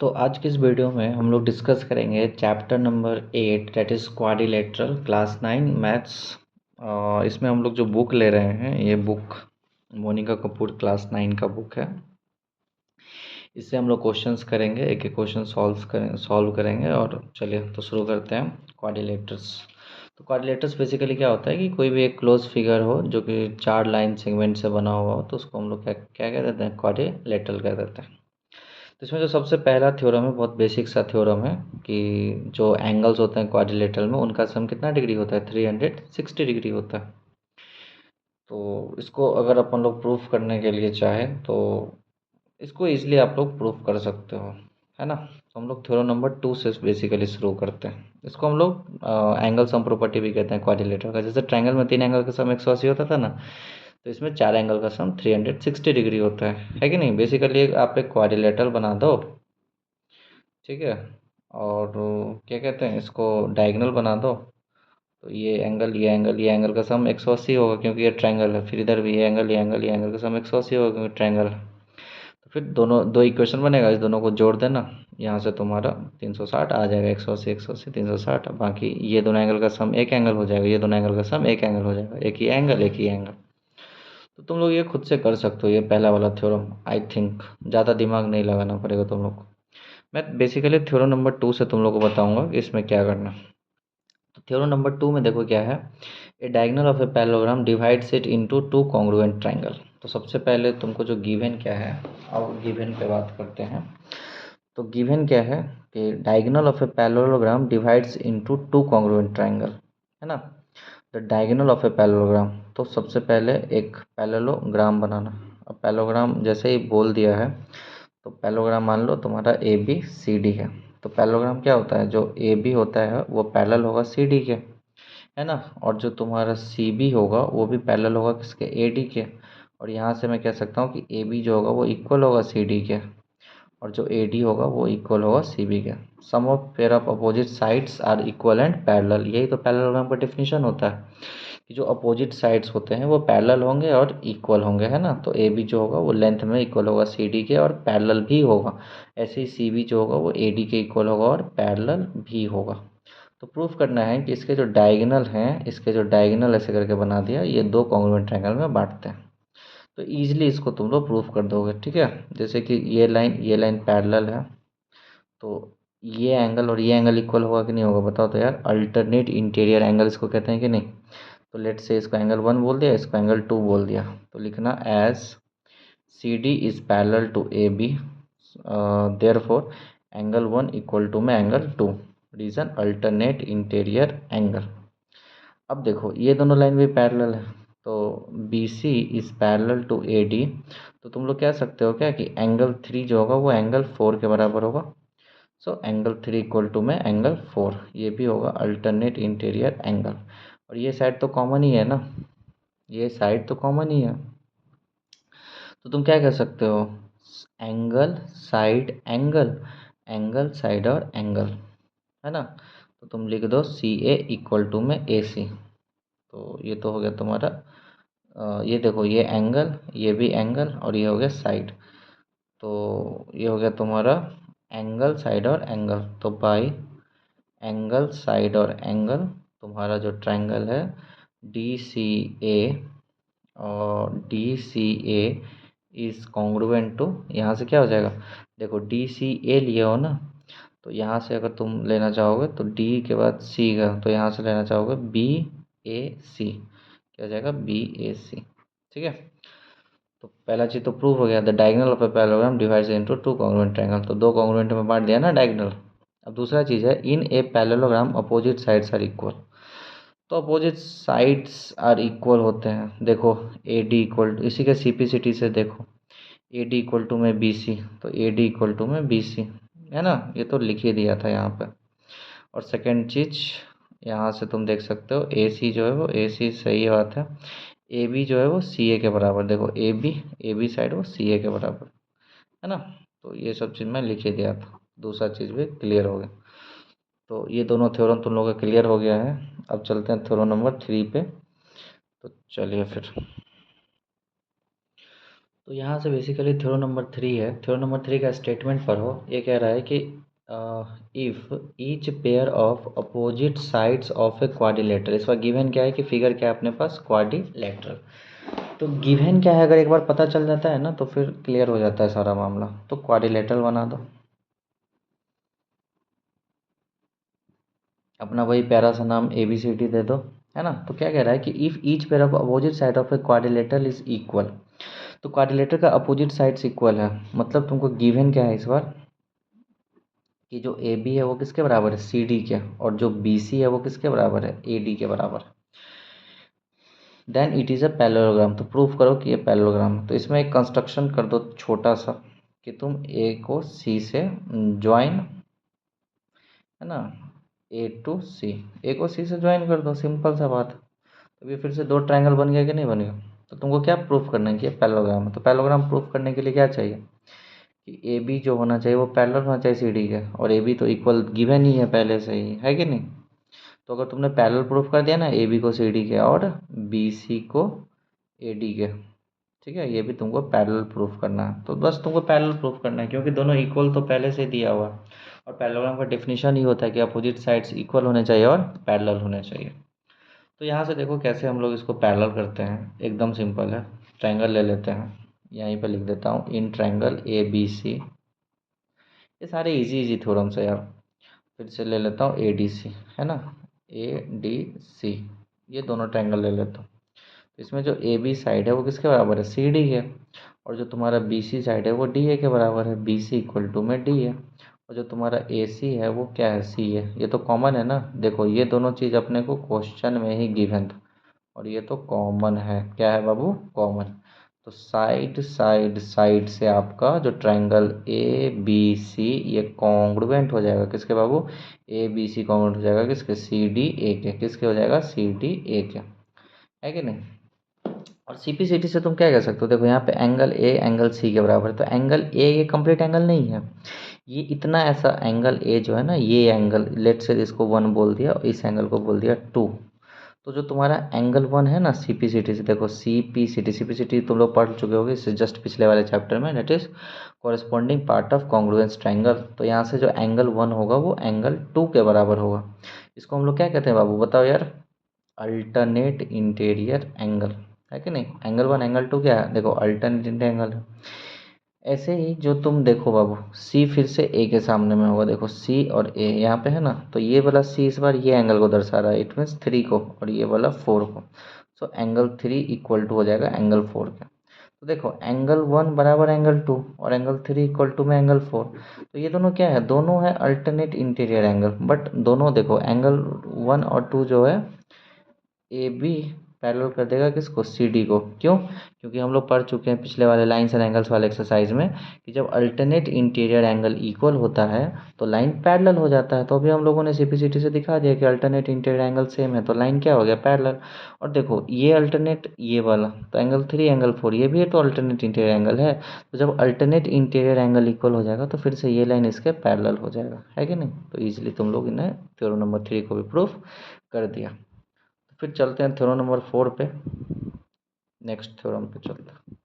तो आज की इस वीडियो में हम लोग डिस्कस करेंगे chapter number 8 that is quadrilateral class 9 maths. इसमें हम लोग जो बुक ले रहे हैं ये बुक मोनिका कपूर क्लास 9 का बुक है। इससे हम लोग क्वेश्चंस करेंगे, एक एक क्वेश्चन सॉल्व करेंगे। और चलिए तो शुरू करते हैं। क्वाड्रिलेटर्स, तो क्वाड्रिलेटर्स बेसिकली क्या होता है कि कोई भी एक क्लोज फिगर हो जो कि 4 लाइन सेगमेंट से बना हुआ हो तो उसको हम लोग क्या क्या कह देते हैं, क्वाड्रिलेटरल कह देते हैं। तो इसमें जो सबसे पहला थ्योरम है, बहुत बेसिक सा थ्योरम है कि जो एंगल्स होते हैं क्वाड्रिलेटरल में उनका सम कितना डिग्री होता है, 360 डिग्री होता है। तो इसको अगर अपन लोग प्रूफ करने के लिए चाहें तो इसको इजीली आप लोग प्रूफ कर सकते हो, है ना। तो हम लोग थ्योरम नंबर 2 से बेसिकली शुरू करते हैं। इसको हम लोग एंगल सम प्रॉपर्टी भी कहते हैं क्वाड्रिलेटरल का। जैसे ट्रायंगल में 3 एंगल का सम 180 होता था ना, तो इसमें 4 एंगल का सम 360 डिग्री होता है कि नहीं। बेसिकली आप एक क्वाड्रिलेटरल बना दो, ठीक है, और क्या कहते हैं इसको डायगोनल बना दो। तो ये एंगल का सम 180 होगा क्योंकि ये ट्रायंगल है। फिर इधर भी ये एंगल का सम 180 होगा क्योंकि ट्रायंगल है। तो फिर दोनों दो इक्वेशन बनेगा, इस दोनों को जोड़ देना, यहाँ से तुम्हारा 360 आ जाएगा। 180 360, बाकी ये दोनों एंगल का सम एक एंगल हो जाएगा, ये दोनों एंगल का सम एक एंगल हो जाएगा। एक ही एंगल एक ही एंगल। तो तुम लोग ये खुद से कर सकते हो, ये पहला वाला थ्योरम। आई थिंक ज़्यादा दिमाग नहीं लगाना पड़ेगा तुम लोग को। मैं बेसिकली थ्योरम नंबर 2 से तुम लोग को बताऊंगा कि इसमें क्या करना। तो थ्योरम नंबर 2 में देखो क्या है, a diagonal of a parallelogram divides it into two congruent triangle. तो सबसे पहले तुमको जो गिवन क्या है, अब गिवन पे बात करते हैं। तो गिवन क्या है कि diagonal of a parallelogram divides into two congruent triangle, है ना। The diagonal of a parallelogram, तो सबसे पहले एक पैरेललोग्राम बनाना। अब पैरेललोग्राम जैसे ही बोल दिया है, तो पैरेललोग्राम मान लो तुम्हारा ए बी सी डी है। तो पैरेललोग्राम क्या होता है, जो ए बी होता है वो पैरेलल होगा सी डी के, है ना। और जो तुम्हारा सी बी होगा वो भी पैरेलल होगा किसके, ए डी के। और यहाँ से मैं कह सकता हूँ कि ए बी जो होगा वो इक्वल होगा सी डी के, और जो ए डी होगा वो इक्वल होगा सी बी के। Sum of pair of opposite sides are equal and parallel, यही तो पैरेललोग्राम का डेफिनेशन होता है कि जो अपोजिट साइड्स होते हैं वो पैरेलल होंगे और इक्वल होंगे, है ना। तो ए बी जो होगा वो लेंथ में इक्वल होगा सी डी के और पैरेलल भी होगा। ऐसे ही सी बी जो होगा वो ए डी के इक्वल होगा और पैरेलल भी होगा। तो प्रूफ करना है कि इसके जो डायगोनल हैं, इसके जो डायगोनल ऐसे करके बना दिया, ये दो कॉन्ग्रुएंट ट्रायंगल में बांटते हैं। तो ईजिली इसको तुम लोग प्रूफ कर दोगे, ठीक है। जैसे कि ये लाइन पैरेलल है, तो ये एंगल और ये एंगल इक्वल होगा कि नहीं होगा, बताओ तो यार। अल्टरनेट इंटीरियर एंगल इसको कहते हैं कि नहीं। तो लेट से इसको एंगल 1 बोल दिया, इसको एंगल 2 बोल दिया। तो लिखना as C D is parallel to A B, therefore angle 1 equal to में angle 2, reason alternate interior angle. अब देखो ये दोनों लाइन भी पैरेलल है, तो B C is parallel to A D. तो तुम लोग कह सकते हो क्या कि एंगल 3 जो होगा वो एंगल 4 के बराबर होगा। सो एंगल 3 इक्वल टू में एंगल 4, ये भी होगा अल्टरनेट इंटीरियर एंगल। और ये साइड तो कॉमन ही है ना, ये साइड तो कॉमन ही है। तो तुम क्या कह सकते हो, angle side angle, angle side और एंगल, है ना। तो तुम लिख दो सी ए इक्वल टू में ए सी। तो ये तो हो गया तुम्हारा, ये देखो ये एंगल, ये भी एंगल, और ये हो गया साइड। तो ये हो गया तुम्हारा एंगल साइड और एंगल। तो बाई एंगल साइड और एंगल तुम्हारा जो ट्रायंगल है डी सी ए, और D C A is congruent to, यहाँ से क्या हो जाएगा, देखो डी सी ए लिए हो ना, तो यहाँ से अगर तुम लेना चाहोगे तो डी के बाद सी का, तो यहाँ से लेना चाहोगे बी ए सी, क्या हो जाएगा बी ए सी, ठीक है। तो पहला चीज़ तो प्रूव हो गया, the diagonal of a parallelogram divides into two congruent triangle. तो दो कॉन्ग्रुएंट में बांट दिया ना डायगोनल। अब दूसरा चीज़ है in a parallelogram opposite sides are equal. तो अपोजिट साइड्स आर इक्वल होते हैं, देखो ए डी इक्वल टू, इसी के सीपीसीटी से देखो, ए डी इक्वल टू में बी सी, तो ए डी इक्वल टू में बी सी, है ना। ये तो लिख ही दिया था यहाँ पे। और सेकंड चीज़ यहाँ से तुम देख सकते हो ए सी जो है वो ए सी, सही बात है। ए बी जो है वो सी ए के बराबर, देखो ए बी साइड वो सी ए के बराबर, है ना। तो ये सब चीज़ मैं लिख ही दिया था, दूसरा चीज़ भी क्लियर हो गया। तो ये दोनों थ्योरम तुम लोगों का क्लियर हो गया है। अब चलते हैं थ्योरम नंबर 3 पे। तो चलिए फिर, तो यहाँ से बेसिकली थ्योरम नंबर 3 है। थ्योरम नंबर 3 का स्टेटमेंट पढ़ो। ये कह रहा है कि if each pair of opposite sides of a quadrilateral, इस बार गिवन क्या है कि फिगर क्या है अपने पास, क्वाड्रिलेटरल। तो गिवन क्या है अगर एक बार पता चल जाता है ना तो फिर क्लियर हो जाता है सारा मामला। तो क्वाड्रिलेटरल बना दो, अपना वही प्यारा सा नाम ABCD दे दो, है ना। तो क्या कह रहा है कि if each pair of opposite side of a quadrilateral is equal, तो क्वाड्रिलेटर का अपोजिट साइड्स इक्वल है, मतलब तुमको गिवन क्या है इस बार कि जो AB है वो किसके बराबर है, CD के, और जो BC है वो किसके बराबर है, AD के बराबर। Then it is a parallelogram, तो प्रूफ करो कि ये पैरेललोग्राम है। तो इसमें एक कंस्ट्रक्शन कर दो छोटा सा कि तुम A को C से ज्वाइन, है ना, A टू C, A को C से ज्वाइन कर दो, सिंपल सा बात। तो ये फिर से दो ट्रायंगल बन गया कि नहीं बन गया। तो तुमको क्या प्रूफ करना है कि ये पैरेललोग्राम है। तो पैरेललोग्राम प्रूफ करने के लिए क्या चाहिए कि AB जो होना चाहिए वो पैरेलल होना चाहिए CD के, और AB तो इक्वल गिवन ही है पहले से ही, है कि नहीं। तो अगर तुमने पैरेलल प्रूफ कर दिया ना AB को CD के और BC को AD के, ठीक है, ये भी तुमको पैरेलल प्रूफ करना है। तो बस तुमको पैरेलल प्रूफ करना है क्योंकि दोनों इक्वल तो पहले से दिया हुआ है, और पैरेललोग्राम का डेफिनेशन ही होता है कि अपोजिट साइड्स इक्वल होने चाहिए और पैरेलल होने चाहिए। तो यहाँ से देखो कैसे हम लोग इसको पैरेलल करते हैं, एकदम सिंपल है। ट्रायंगल ले लेते हैं, यहीं पे लिख देता हूँ इन ट्रायंगल ABC। ये सारे इजी इजी थ्योरम्स है यार। फिर से ले लेता हूँ ADC, है ना, ADC, ये दोनों ट्रायंगल ले लेता हूँ। तो इसमें जो AB साइड है वो किसके बराबर है, CD है, और जो तुम्हारा BC साइड है वो DA के बराबर है, BC इक्वल टू में D है, और जो तुम्हारा AC है वो क्या है, C है। ये तो कॉमन है ना, देखो ये दोनों चीज़ अपने को क्वेश्चन में ही गिवन था, और ये तो कॉमन है, क्या है बाबू, कॉमन। तो साइड साइड साइड से आपका जो ट्रायंगल ABC ये कॉन्ग्रुएंट हो जाएगा किसके बाबू, ABC कॉन्ग्रुएंट हो जाएगा किसके, CDA के, किसके हो जाएगा, CDA के, है कि नहीं। और CPCD से तुम क्या कह सकते हो, देखो यहाँ पे एंगल A एंगल C के बराबर है, तो एंगल A ये कंप्लीट एंगल नहीं है, ये इतना ऐसा एंगल A जो है ना, ये एंगल लेट से इसको 1 बोल दिया और इस एंगल को बोल दिया 2। तो जो तुम्हारा एंगल 1 है ना CPCD से, देखो CPCD तुम लोग पढ़ चुके होगे इससे जस्ट पिछले वाले चैप्टर में, that is corresponding part of congruence triangle. तो यहाँ से जो एंगल 1 होगा वो एंगल 2 के बराबर होगा। इसको हम लोग क्या कहते हैं बाबू, बताओ यार, अल्टरनेट इंटीरियर एंगल, है कि नहीं। एंगल 1 एंगल 2 क्या है, देखो अल्टरनेट इंटीरियर एंगल है। ऐसे ही जो तुम देखो बाबू, C फिर से A के सामने में होगा, देखो C और A यहाँ पे है ना, तो ये वाला C इस बार ये एंगल को दर्शा रहा है, इट मीन्स 3 को, और ये वाला 4 को। सो एंगल 3 इक्वल टू हो जाएगा एंगल 4 के। तो देखो एंगल 1 बराबर एंगल 2 और एंगल 3 इक्वल टू में एंगल 4। तो ये दोनों क्या है, दोनों है अल्टरनेट इंटीरियर एंगल, बट दोनों देखो एंगल 1 और 2 जो है AB पैरेलल कर देगा किसको, CD को। क्यों, क्योंकि हम लोग पढ़ चुके हैं पिछले वाले लाइन्स एंड एंगल्स वाले एक्सरसाइज में कि जब अल्टरनेट इंटीरियर एंगल इक्वल होता है तो लाइन पैरेलल हो जाता है। तो अभी हम लोगों ने CPCD से दिखा दिया कि अल्टरनेट इंटीरियर एंगल सेम है तो लाइन क्या हो गया, पैरेलल। और देखो ये अल्टरनेट ये वाला, तो एंगल 3 एंगल 4 ये भी है तो अल्टरनेट इंटीरियर एंगल है। तो जब अल्टरनेट इंटीरियर एंगल इक्वल हो जाएगा तो फिर से ये लाइन इसके पैरेलल हो जाएगा, है कि नहीं। तो ईजिली तुम लोग इन्हें थ्योरम नंबर 3 को भी प्रूफ कर दिया। फिर चलते हैं थ्योरम नंबर 4 पे, नेक्स्ट थ्योरम पे चलते हैं।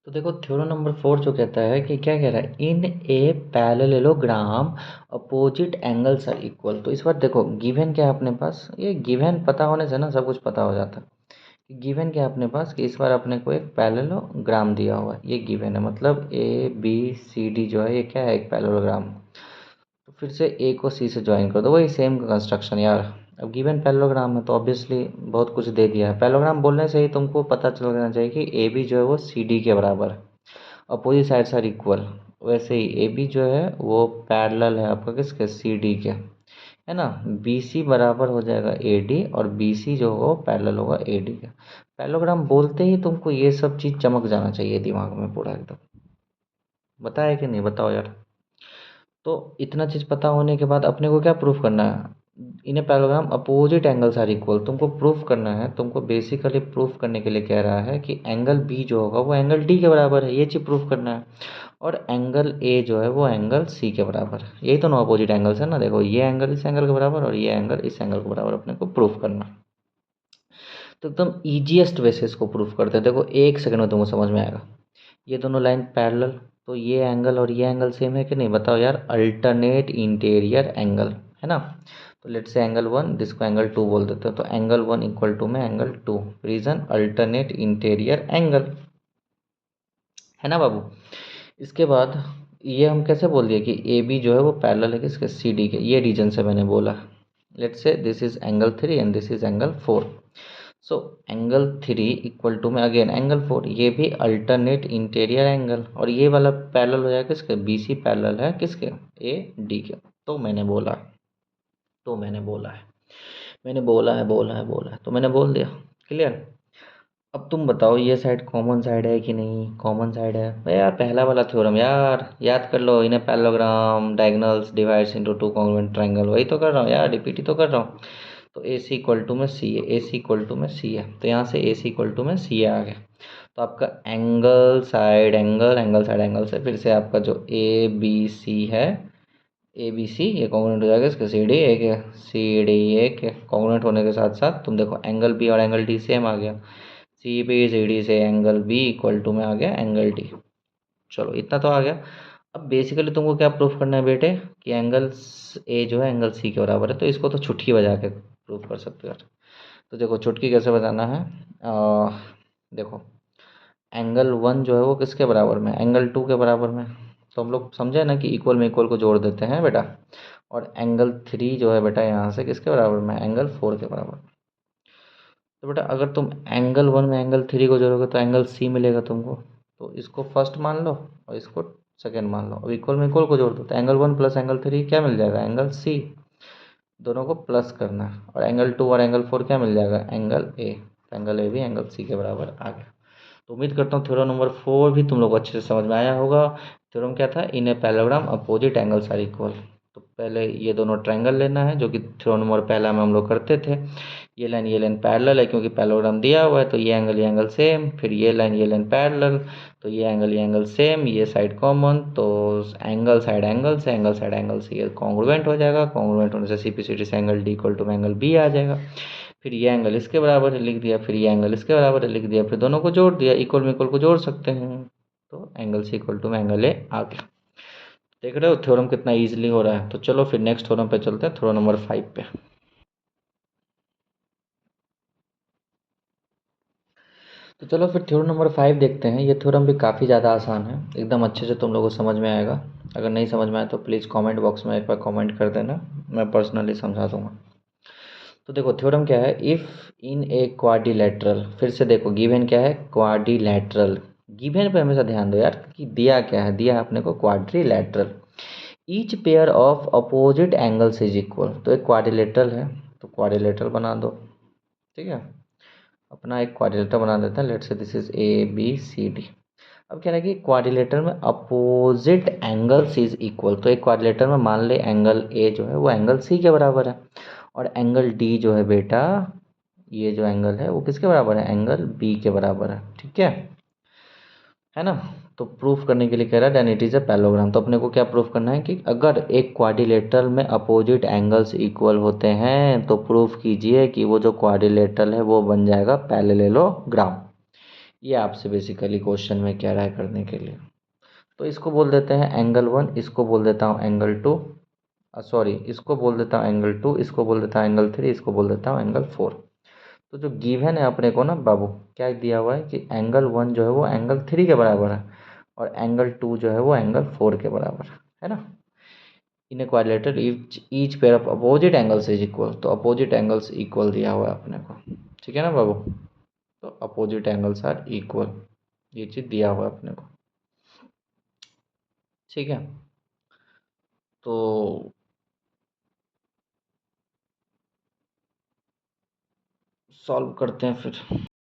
तो देखो थ्योरम नंबर 4 जो कहता है कि क्या कह रहा है, in a parallelogram opposite angles are equal. तो इस बार देखो गिवन क्या है अपने पास, ये गिवन पता होने से ना सब कुछ पता हो जाता है। गिवन क्या है अपने पास कि इस बार अपने को एक पैरेललोग्राम दिया हुआ है, ये गिवन है, मतलब ABCD जो है ये क्या है, एक पैरेललोग्राम। तो फिर से A को C से ज्वाइन कर दो, वही सेम कंस्ट्रक्शन यार। अब गिवन पैरेललोग्राम है तो ऑब्वियसली बहुत कुछ दे दिया है। पैरेललोग्राम बोलने से ही तुमको पता चल जाना चाहिए कि AB जो है वो CD के बराबर है, अपोजिट साइड्स आर इक्वल। वैसे ही AB जो है वो पैरेलल है आपका किसके, CD के, है ना। BC बराबर हो जाएगा AD और BC जो होगा वो पैरेलल होगा AD के। पैरेललोग्राम बोलते ही तुमको ये सब चीज़ चमक जाना चाहिए दिमाग में पूरा एकदम। बताया कि नहीं, बताओ यार। तो इतना चीज़ पता होने के बाद अपने को क्या प्रूफ करना है, इन्हें parallelogram opposite angles are equal. तुमको प्रूफ करना है, तुमको बेसिकली प्रूफ करने के लिए कह रहा है कि एंगल B जो होगा वो एंगल D के बराबर है, ये चीज़ प्रूफ करना है। और एंगल A जो है वो एंगल C के बराबर है, यही तो नो अपोजिट एंगल्स है ना। देखो ये एंगल इस एंगल के बराबर और ये एंगल इस एंगल के बराबर अपने को प्रूफ करना है। तो एकदम ईजीएस्ट वे से इसको प्रूफ करते हैं। देखो 1 सेकंड में तुमको समझ में आएगा। ये दोनों लाइन पैरेलल, तो ये एंगल और ये एंगल सेम है कि नहीं बताओ यार, अल्टरनेट इंटीरियर एंगल है ना। तो लेट्स से एंगल 1, जिसको एंगल 2 बोल देते हैं, तो एंगल 1 इक्वल टू में angle 2, reason alternate interior angle, है ना बाबू। इसके बाद ये हम कैसे बोल दिए कि ए बी जो है वो पैरेलल है किसके, सी डी के, ये रीजन से मैंने बोला। Let's say this is angle 3 and this is angle 4। So angle 3 equal to में अगेन एंगल 4, ये भी अल्टरनेट इंटीरियर एंगल, और ये वाला पैरेलल हो जाएगा किसके, बी सी पैरेलल है किसके, ए डी के। तो मैंने बोला, तो मैंने बोला है, मैंने बोला है, तो मैंने बोल दिया। क्लियर। अब तुम बताओ ये साइड कॉमन साइड है कि नहीं, कॉमन साइड है। अरे यार पहला वाला थ्योरम यार याद कर लो, इन्हें parallelogram diagonals divides into two congruent triangle, वही तो कर रहा हूँ यार, रिपीट ही तो कर रहा हूँ। तो ए सी इक्वल टू में सी है, ए सी इक्वल टू में सी है, तो यहाँ से ए सी इक्वल टू में सी आ गया। तो आपका angle side angle, angle side angle से फिर से आपका जो ए बी सी है, ए बी सी ये कॉन्ग्रुएंट हो जाएगा इसका, सी डी एक है, सी डी एक है। कॉन्ग्रुएंट होने के साथ साथ तुम देखो एंगल बी और एंगल डी सेम आ गया, सी बी सी डी से एंगल बी इक्वल टू में आ गया एंगल डी। चलो इतना तो आ गया। अब बेसिकली तुमको क्या प्रूफ करना है बेटे, कि एंगल ए जो है एंगल सी के बराबर है, तो इसको तो चुटकी बजा के प्रूफ कर सकते हो यार। तो देखो चुटकी कैसे बजाना है। देखो एंगल 1 जो है वो किसके बराबर में, एंगल 2 के बराबर में। तो हम लोग समझे ना कि इक्वल में इक्वल को जोड़ देते हैं बेटा। और एंगल 3 जो है बेटा यहाँ से किसके बराबर में, एंगल 4 के बराबर। तो बेटा अगर तुम एंगल 1 में एंगल 3 को जोड़ोगे तो एंगल सी मिलेगा तुमको। तो इसको फर्स्ट मान लो और इसको सेकेंड मान लो। अब इक्वल में इक्वल को जोड़ दो तो एंगल 1 प्लस एंगल 3 क्या मिल जाएगा, एंगल सी। दोनों को प्लस करना है, और एंगल 2 और एंगल 4 क्या मिल जाएगा, एंगल ए। तो एंगल ए भी एंगल सी के बराबर आ गया। तो उम्मीद करता हूँ थ्योरम नंबर 4 भी तुम लोग को अच्छे से समझ में आया होगा। थ्योरम क्या था, in a parallelogram opposite angles are equal. तो पहले ये दोनों ट्रायंगल लेना है, जो कि थ्योरम नंबर पहला में हम लोग करते थे। ये लाइन पैरेलल है क्योंकि पैरेललोग्राम दिया हुआ है, तो ये एंगल सेम। फिर ये लाइन पैरेलल, तो ये एंगल सेम, ये साइड कॉमन, तो एंगल साइड एंगल से ये कॉन्ग्रुएंट हो जाएगा। कॉन्ग्रुएंट होने से सी पी सी डी से angle D equal to angle B आ जाएगा। फिर ये एंगल इसके बराबर है लिख दिया, फिर ये एंगल इसके बराबर है लिख दिया, फिर दोनों को जोड़ दिया, इक्वल में इक्वल को जोड़ सकते हैं। तो एंगल सी इक्वल टू में एंगल ए आ गया। देख रहे हो थ्योरम कितना इजीली हो रहा है। तो चलो फिर नेक्स्ट थ्योरम पे चलते हैं, थ्योरम नंबर 5 पे। तो चलो फिर थ्योरम नंबर 5 देखते हैं। ये थ्योरम भी काफ़ी ज़्यादा आसान है, एकदम अच्छे से तुम लोगों को समझ में आएगा। अगर नहीं समझ में आए तो प्लीज़ कमेंट बॉक्स में एक बार कमेंट कर देना, मैं पर्सनली समझा दूंगा। तो देखो थ्योरम क्या है, इफ़ इन ए क्वाड्रिलेटरल, फिर से देखो गिवन क्या है, क्वाड्रिलेटरल। गिवन पे हमेशा ध्यान दो यार कि दिया क्या है, दिया है अपने को quadrilateral. Each pair of opposite angles is equal. तो एक क्वाड्रिलेटरल है, तो क्वाड्रिलेटरल बना दो। ठीक है, अपना एक क्वाड्रिलेटर बना देते हैं। Let's say this is A B C D. अब क्या है कि क्वाड्रिलेटर में अपोजिट एंगल्स इज इक्वल। तो एक क्वाड्रिलेटर में मान ले एंगल ए जो है वो एंगल सी के बराबर है, और एंगल डी जो है बेटा, ये जो एंगल है वो किसके बराबर है, एंगल बी के बराबर है। ठीक है ना। तो प्रूफ करने के लिए कह रहा है then it is a parallelogram. तो अपने को क्या प्रूफ करना है कि अगर एक क्वाड्रिलेटरल में अपोजिट एंगल्स इक्वल होते हैं तो प्रूफ कीजिए कि वो जो क्वाड्रिलेटरल है वो बन जाएगा पैरेललोग्राम। ये आपसे बेसिकली क्वेश्चन में कह रहा है करने के लिए। तो इसको बोल देते हैं एंगल 1, इसको बोल देता हूँ एंगल 2, सॉरी इसको बोल देता हूँ एंगल 2, इसको बोल देता हूँ एंगल 3, इसको बोल देता हूँ एंगल 4। तो जो गिवन है अपने को ना बाबू, क्या दिया हुआ है कि एंगल 1 जो है वो एंगल 3 के बराबर है, और एंगल 2 जो है वो एंगल 4 के बराबर है ना। In a quadrilateral each pair of opposite angles is equal. तो अपोजिट एंगल्स इक्वल दिया हुआ है अपने को। ठीक है ना बाबू। तो अपोजिट एंगल्स आर इक्वल, ये चीज़ दिया हुआ है अपने को। ठीक है, तो सॉल्व करते हैं फिर।